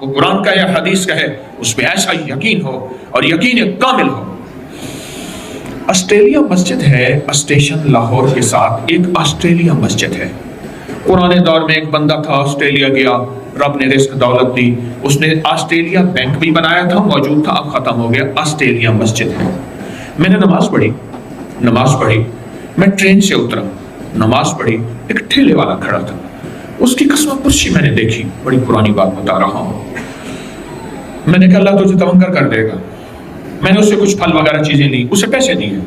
وہ قرآن کا یا حدیث کا ہے، اس پہ ایسا یقین ہو اور یقین کامل ہو۔ آسٹریلیا مسجد ہے اسٹیشن لاہور کے ساتھ، ایک آسٹریلیا مسجد ہے۔ پرانے دور میں ایک بندہ تھا، آسٹریلیا گیا، رب نے رزق دولت دی، اس نے آسٹریلیا بینک بھی بنایا تھا، موجود تھا، اب ختم ہو گیا، آسٹریلیا مسجد ہے۔ میں نے نماز پڑھی، میں ٹرین سے اترا، نماز پڑھی، ایک ٹھیلے والا کھڑا تھا، اس کی قسم پرسی میں نے دیکھی، بڑی پرانی بات بتا رہا ہوں۔ میں نے کہا اللہ تجھے تونگر کر دے گا۔ میں نے اس سے کچھ پھل وغیرہ چیزیں لی، اسے پیسے دیے۔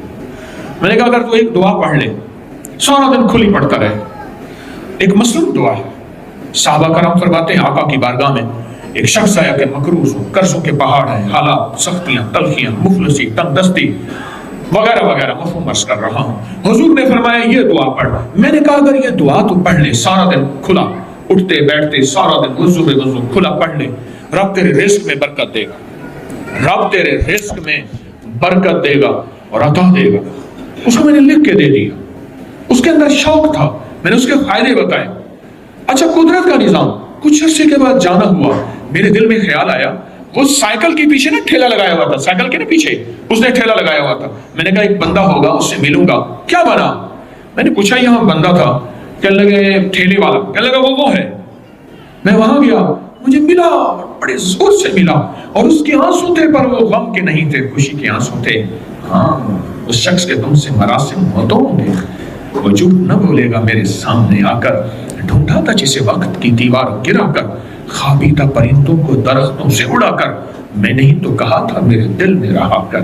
میں نے کہا اگر تو ایک دعا پڑھ لے، سارا دن کھلی پڑھتا رہے، ایک مصنوع دعا ہے۔ صحابہ کرام فرماتے ہیں آقا کی بارگاہ میں ایک شخص آیا کہ مقروض ہو، قرضوں کے پہاڑ ہیں، حالات، سختیاں، تلخیاں، مفلسی، تنگ دستی وغیرہ وغیرہ، مفہوم عرض کر رہا ہوں۔ حضور نے فرمایا یہ دعا پڑھ۔ میں نے کہا اگر یہ دعا تو پڑھ لے، سارا دن کھلا، اٹھتے بیٹھتے سارا دن وضو کھلا پڑھ لے، رب تیرے رزق میں برکت دے گا، رب تیرے رزق میں برکت دے گا اور عطا دے گا۔ اس کو میں نے لکھ کے دے دیا، اس کے اندر شوق تھا، میں نے اس کے فائدے بتائے۔ اچھا قدرت کا نظام، کچھ عرصے کے بعد جانا ہوا، میرے دل میں خیال آیا، وہ سائیکل کے پیچھے نا ٹھیلا لگایا ہوا تھا، سائیکل کے نا پیچھے اس نے ٹھیلا لگایا ہوا تھا۔ میں نے کہا ایک بندہ ہوگا، اس سے ملوں گا، کیا بنا؟ میں نے پوچھا یہاں بندہ تھا، کہنے لگے ٹھیلے والا، کہنے لگا وہ ہے۔ میں وہاں گیا، مجھے ملا، بڑے زور سے ملا، اور اس کے آنسو تھے پر وہ غم کے نہیں تھے، خوشی کے آنسو تھے۔ ہاں اس شخص کے تم سے مراسم ہوتوں ہوں گے، وہ جھوٹ نہ بولے گا میرے سامنے آ کر، ڈھونڈا تھا جسے وقت کی دیوار گرا کر، خوابیدہ پرندوں کو درختوں سے اڑا کر، میں نہیں تو کہا تھا میرے دل میں رہا کر۔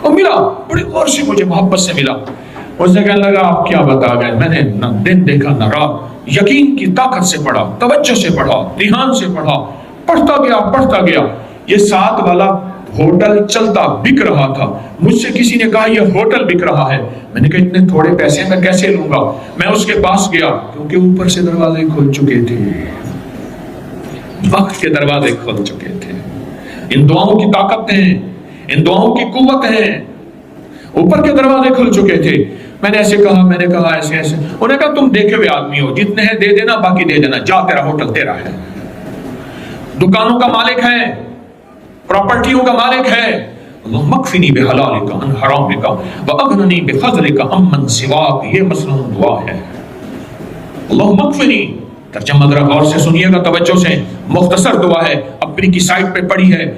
اور ملا، بڑی غور سے مجھے محبت سے ملا۔ اس نے کہنے لگا آپ کیا بتا گئے؟ میں نے نہ دن دیکھا نہ رات، یقین کی طاقت سے پڑھا، توجہ سے پڑھا، دھیان سے پڑھا، پڑھتا گیا۔ یہ 7 والا ہوٹل چلتا بک رہا تھا، مجھ سے کسی نے کہا یہ ہوٹل بک رہا ہے۔ میں نے کہا اتنے تھوڑے پیسے میں کیسے لوں گا؟ میں اس کے پاس گیا، کیونکہ اوپر سے دروازے کھل چکے تھے، وقت کے دروازے کھل چکے تھے۔ ان دعاؤں کی طاقت ہے، ان دعاؤں کی قوت ہے، اوپر کے دروازے کھل چکے تھے۔ میں نے ایسے کہا ایسے انہوں نے کہا تم دیکھے ہوئے آدمی ہو، جتنے ہیں دے دینا، باقی دے دینا، جا تیرا ہوٹل تیرا ہے، دکانوں کا مالک ہے، پراپرٹیوں کا مالک ہے۔ اللہم اکفنی بحلالک عن حرامک واغننی بفضلک عمن سواک، یہ مصنوع دعا ہے۔ اللہم اکفنی، ترجمہ ذرا غور سے سنیے گا، توجہ سے، مختصر دعا ہے، اپنی کی سائٹ پہ پڑھی ہے،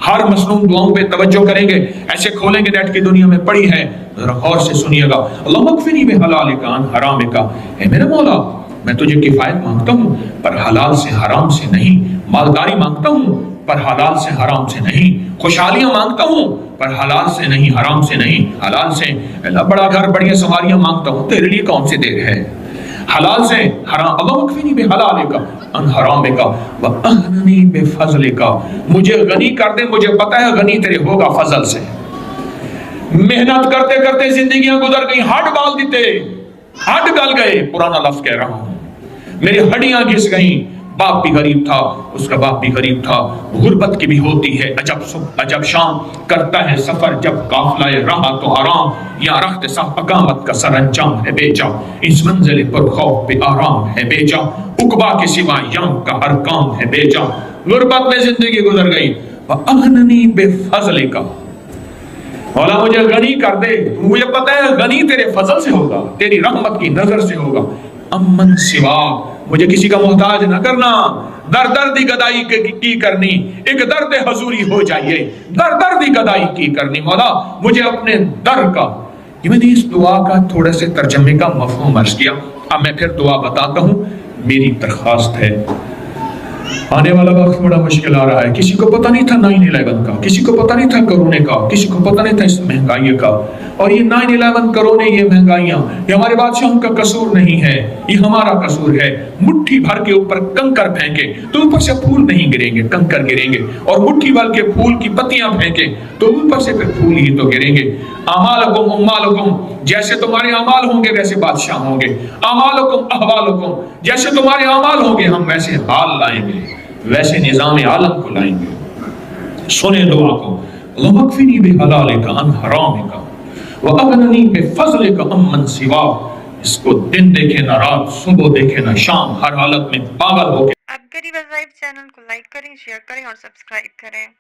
ہر مصنوع دعاؤں پہ توجہ کریں گے، ایسے کھولیں گے نیٹ کی دنیا میں، پڑھی ہے، ذرا غور سے سنیے گا۔ اللہم اکفنی بحلالک عن حرامک، اے میرے مولا میں تجھے کفایت مانگتا ہوں پر حلال سے حرام سے نہیں، مالداری مانگتا ہوں پر حلال سے حرام سے نہیں، خوشحالیاں مانگتا ہوں پر حلال سے نہیں، حرام سے نہیں، حلال سے۔ اللہ بڑا گھر، بڑی سواریاں مانگتا ہوں، تیرے لیے کون سی دیر ہے؟ حلال سے حرام، اللہم اکفنی بحلالک عن حرامک واغننی بفضلک، مجھے غنی کر دے، مجھے پتہ ہے غنی تیرے ہوگا فضل سے۔ محنت کرتے کرتے زندگیاں گزر گئی، ہڈ بال دیتے، ہڈ گل گئے، پرانا لفظ کہہ رہا ہوں، میری ہڈیاں گھس گئیں۔ باپ بھی غریب تھا، اس کا باپ بھی غریب تھا، غربت کی بھی ہوتی ہے، عجب صبح عجب شام، کرتا ہے سفر جب قافلہ رہا تو آرام، یا رخت صاحب اقامت کا سر انجام ہے بیچا، اس منزل پر خوف پہ آرام ہے بیچا، عقبہ کے سوا یام کا ہر کام ہے بیچا، غربت میں زندگی گزر گئی۔ وَأَغْنَنِي بِفَضْلِكَ، مولا مجھے غنی کر دے، مجھے پتہ ہے غنی تیرے فضل سے ہوگا، تیری رحمت کی نظر سے ہوگا، امن سوا، مجھے کسی کا محتاج نہ کرنا، دردی گدائی کی کرنی، ایک درد حضوری ہو جائیے، دردی گدائی کی کرنی، مولا مجھے اپنے در کا۔ یہ میں نے اس دعا کا تھوڑے سے ترجمے کا مفہوم عرض کیا، اب میں پھر دعا بتاتا ہوں۔ میری درخواست ہے، آنے والا وقت بڑا مشکل آ رہا ہے، کسی کو پتہ نہیں تھا 9/11 کا، کسی کو پتہ نہیں تھا کرونے کا، کسی کو پتہ نہیں تھا اس مہنگائی کا، اور یہ 9/11 کرونے، یہ مہنگائیاں، یہ ہمارے بادشاہوں کا قصور نہیں ہے، یہ ہمارا قصور ہے۔ مٹھی بھر کے اوپر کنکر پھینکے تو اوپر سے پھول نہیں گریں گے، کنکر گریں گے، اور مٹھی بھر کے پھول کی پتیاں پھینکے تو اوپر سے پھر پھول ہی تو گریں گے۔ اعمالکم امالکم، جیسے تمہارے اعمال ہوں گے ویسے بادشاہ ہوں گے، اعمالکم احوالکم، جیسے تمہارے اعمال ہوں گے ہم ویسے حال لائیں گے، ویسے نظام عالم کو لائیں گے۔ سنیں دعا کو، اللہم اکفنی بحلالک عن حرامک واغننی بفضلک عمن سواک، اس کو دن دیکھے نہ رات، صبح دیکھے نہ شام، ہر حالت میں پاگل ہو کے عسکری وظائف چینل کو لائک کریں، شیئر کریں اور سبسکرائب کریں۔